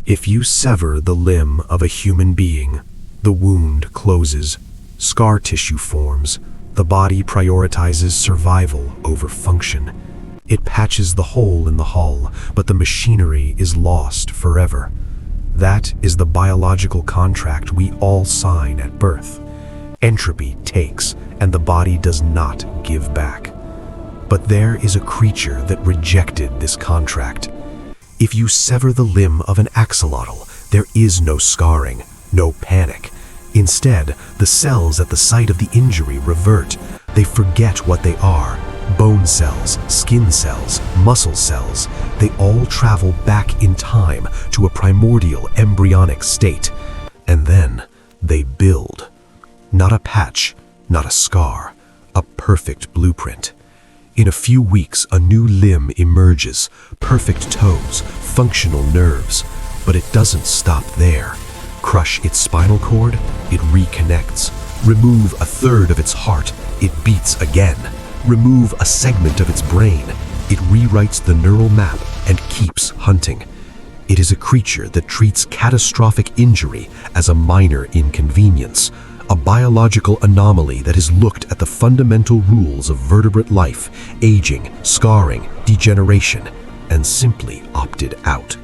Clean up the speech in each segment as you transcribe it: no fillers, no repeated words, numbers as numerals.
If you sever the limb of a human being, the wound closes, scar tissue forms, the body prioritizes survival over function. It patches the hole in the hull, but the machinery is lost forever. That is the biological contract we all sign at birth. Entropy takes, and the body does not give back. But there is a creature that rejected this contract. If you sever the limb of an axolotl, there is no scarring, no panic. Instead, the cells at the site of the injury revert. They forget what they are. Bone cells, skin cells, muscle cells, they all travel back in time to a primordial embryonic state. And then they build. Not a patch, not a scar, a perfect blueprint. In a few weeks, a new limb emerges, perfect toes, functional nerves. But it doesn't stop there. Crush its spinal cord, it reconnects. Remove a third of its heart, it beats again. Remove a segment of its brain, it rewrites the neural map and keeps hunting. It is a creature that treats catastrophic injury as a minor inconvenience, a biological anomaly that has looked at the fundamental rules of vertebrate life, aging, scarring, degeneration, and simply opted out.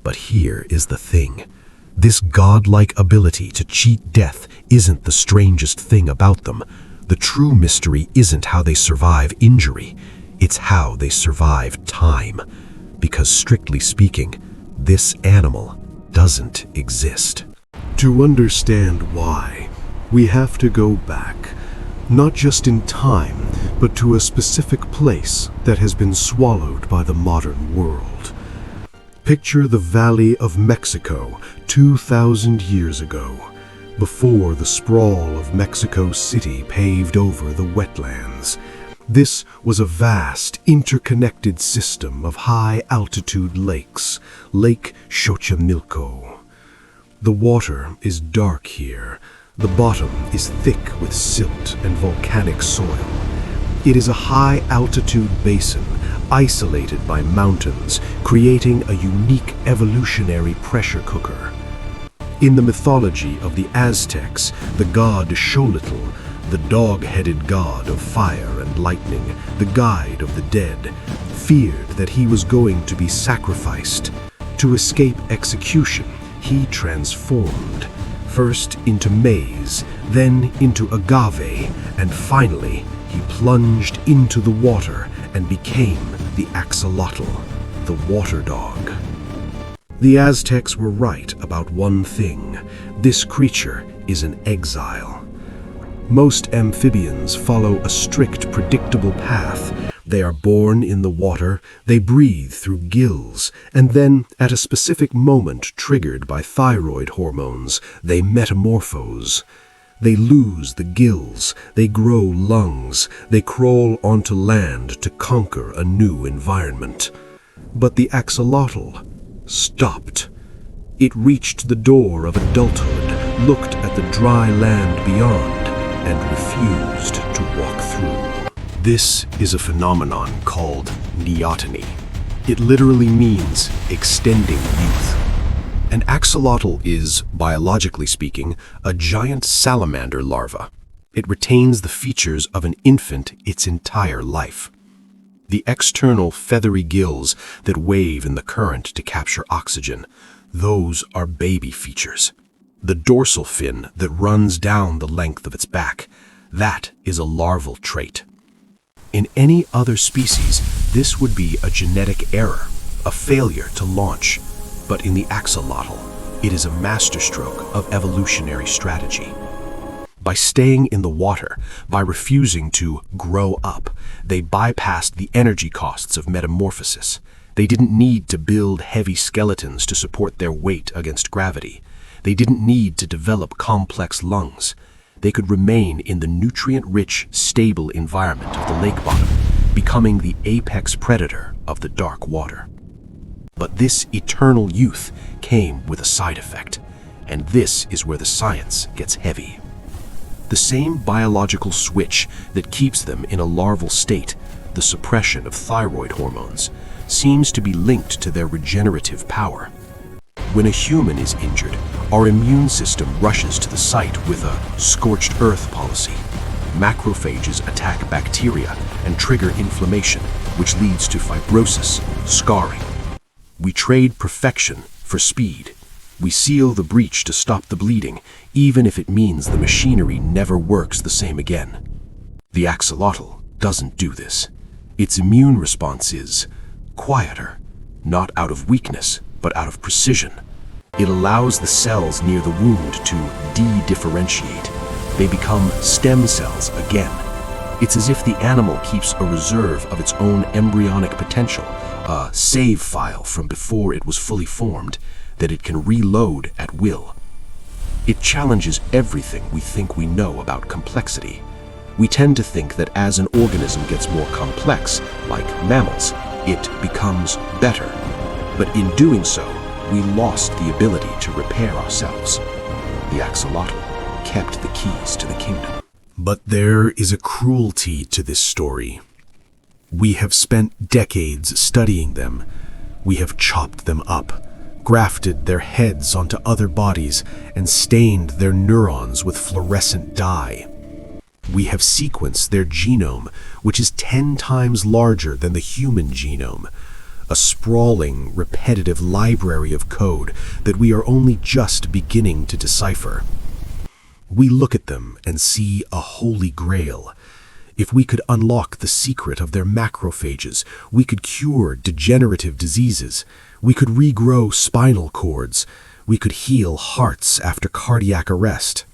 But here is the thing. This godlike ability to cheat death isn't the strangest thing about them. The true mystery isn't how they survive injury, it's how they survive time. Because strictly speaking, this animal doesn't exist. To understand why, we have to go back, not just in time, but to a specific place that has been swallowed by the modern world. Picture the Valley of Mexico 2,000 years ago, before the sprawl of Mexico City paved over the wetlands. This was a vast, interconnected system of high-altitude lakes, Lake Xochimilco. The water is dark here. The bottom is thick with silt and volcanic soil. It is a high-altitude basin, isolated by mountains, creating a unique evolutionary pressure cooker. In the mythology of the Aztecs, the god Axolotl, the dog-headed god of fire and lightning, the guide of the dead, feared that he was going to be sacrificed. To escape execution, he transformed, first into maize, then into agave, and finally he plunged into the water and became the axolotl, the water dog. The Aztecs were right about one thing. This creature is an exile. Most amphibians follow a strict, predictable path. They are born in the water, they breathe through gills, and then, at a specific moment triggered by thyroid hormones, they metamorphose. They lose the gills, they grow lungs, they crawl onto land to conquer a new environment. But the axolotl stopped. It reached the door of adulthood, looked at the dry land beyond, and refused to walk through. This is a phenomenon called neoteny. It literally means extending youth. An axolotl is, biologically speaking, a giant salamander larva. It retains the features of an infant its entire life. The external feathery gills that wave in the current to capture oxygen, those are baby features. The dorsal fin that runs down the length of its back, that is a larval trait. In any other species, this would be a genetic error, a failure to launch. But in the axolotl, it is a masterstroke of evolutionary strategy. By staying in the water, by refusing to grow up, they bypassed the energy costs of metamorphosis. They didn't need to build heavy skeletons to support their weight against gravity. They didn't need to develop complex lungs. They could remain in the nutrient-rich, stable environment of the lake bottom, becoming the apex predator of the dark water. But this eternal youth came with a side effect, and this is where the science gets heavy. The same biological switch that keeps them in a larval state, the suppression of thyroid hormones, seems to be linked to their regenerative power. When a human is injured, our immune system rushes to the site with a scorched earth policy. Macrophages attack bacteria and trigger inflammation, which leads to fibrosis, scarring. We trade perfection for speed. We seal the breach to stop the bleeding, even if it means the machinery never works the same again. The axolotl doesn't do this. Its immune response is quieter, not out of weakness, but out of precision. It allows the cells near the wound to de-differentiate. They become stem cells again. It's as if the animal keeps a reserve of its own embryonic potential, a save file from before it was fully formed, that it can reload at will. It challenges everything we think we know about complexity. We tend to think that as an organism gets more complex, like mammals, it becomes better. But in doing so, we lost the ability to repair ourselves. The axolotl kept the keys to the kingdom. But there is a cruelty to this story. We have spent decades studying them. We have chopped them up, grafted their heads onto other bodies, and stained their neurons with fluorescent dye. We have sequenced their genome, which is 10 times larger than the human genome, a sprawling, repetitive library of code that we are only just beginning to decipher. We look at them and see a holy grail. If we could unlock the secret of their macrophages, we could cure degenerative diseases, we could regrow spinal cords, we could heal hearts after cardiac arrest.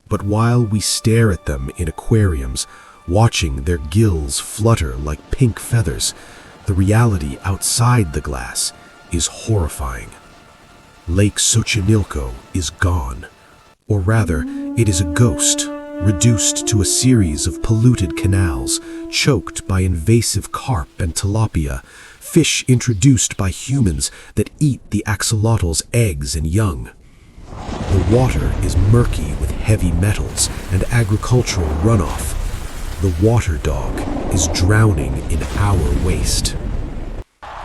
But while we stare at them in aquariums, watching their gills flutter like pink feathers, the reality outside the glass is horrifying. Lake Xochimilco is gone. Or rather, it is a ghost, reduced to a series of polluted canals, choked by invasive carp and tilapia, fish introduced by humans that eat the axolotl's eggs and young. The water is murky with heavy metals and agricultural runoff. The water dog is drowning in our waste.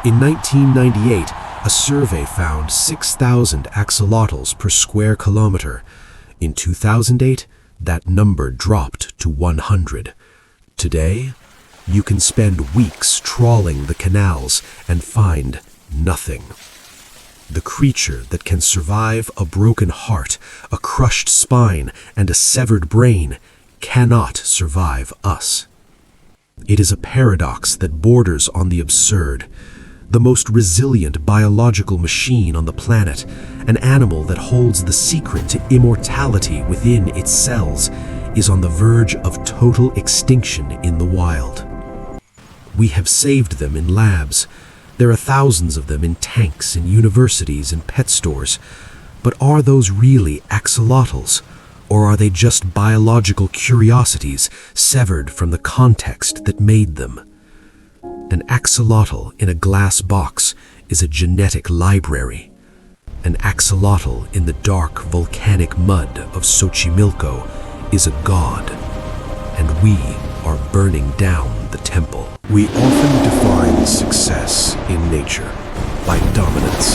In 1998, a survey found 6,000 axolotls per square kilometer. In 2008, that number dropped to 100. Today, you can spend weeks trawling the canals and find nothing. The creature that can survive a broken heart, a crushed spine, and a severed brain cannot survive us. It is a paradox that borders on the absurd. The most resilient biological machine on the planet, an animal that holds the secret to immortality within its cells, is on the verge of total extinction in the wild. We have saved them in labs. There are thousands of them in tanks in universities and pet stores. But are those really axolotls? Or are they just biological curiosities severed from the context that made them? An axolotl in a glass box is a genetic library. An axolotl in the dark volcanic mud of Xochimilco is a god. And we are burning down the temple. We often define success in nature by dominance.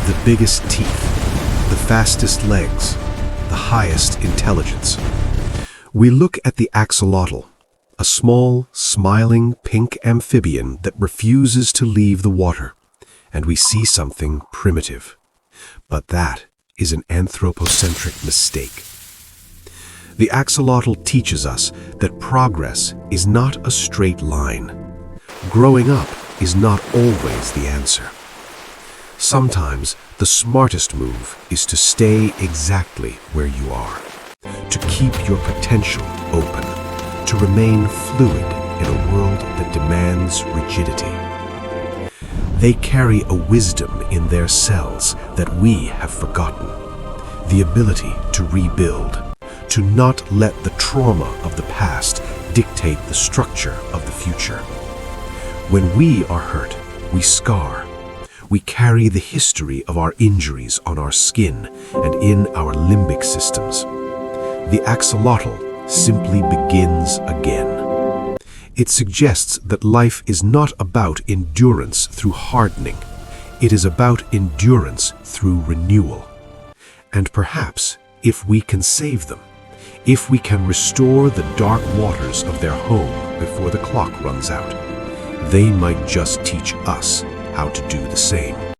The biggest teeth, the fastest legs, the highest intelligence. We look at the axolotl, a small, smiling pink amphibian that refuses to leave the water, and we see something primitive. But that is an anthropocentric mistake. The axolotl teaches us that progress is not a straight line. Growing up is not always the answer. Sometimes the smartest move is to stay exactly where you are, to keep your potential open, to remain fluid in a world that demands rigidity. They carry a wisdom in their cells that we have forgotten, the ability to rebuild, to not let the trauma of the past dictate the structure of the future. When we are hurt, we scar. We carry the history of our injuries on our skin and in our limbic systems. The axolotl simply begins again. It suggests that life is not about endurance through hardening. It is about endurance through renewal. And perhaps, if we can save them, if we can restore the dark waters of their home before the clock runs out, they might just teach us how to do the same.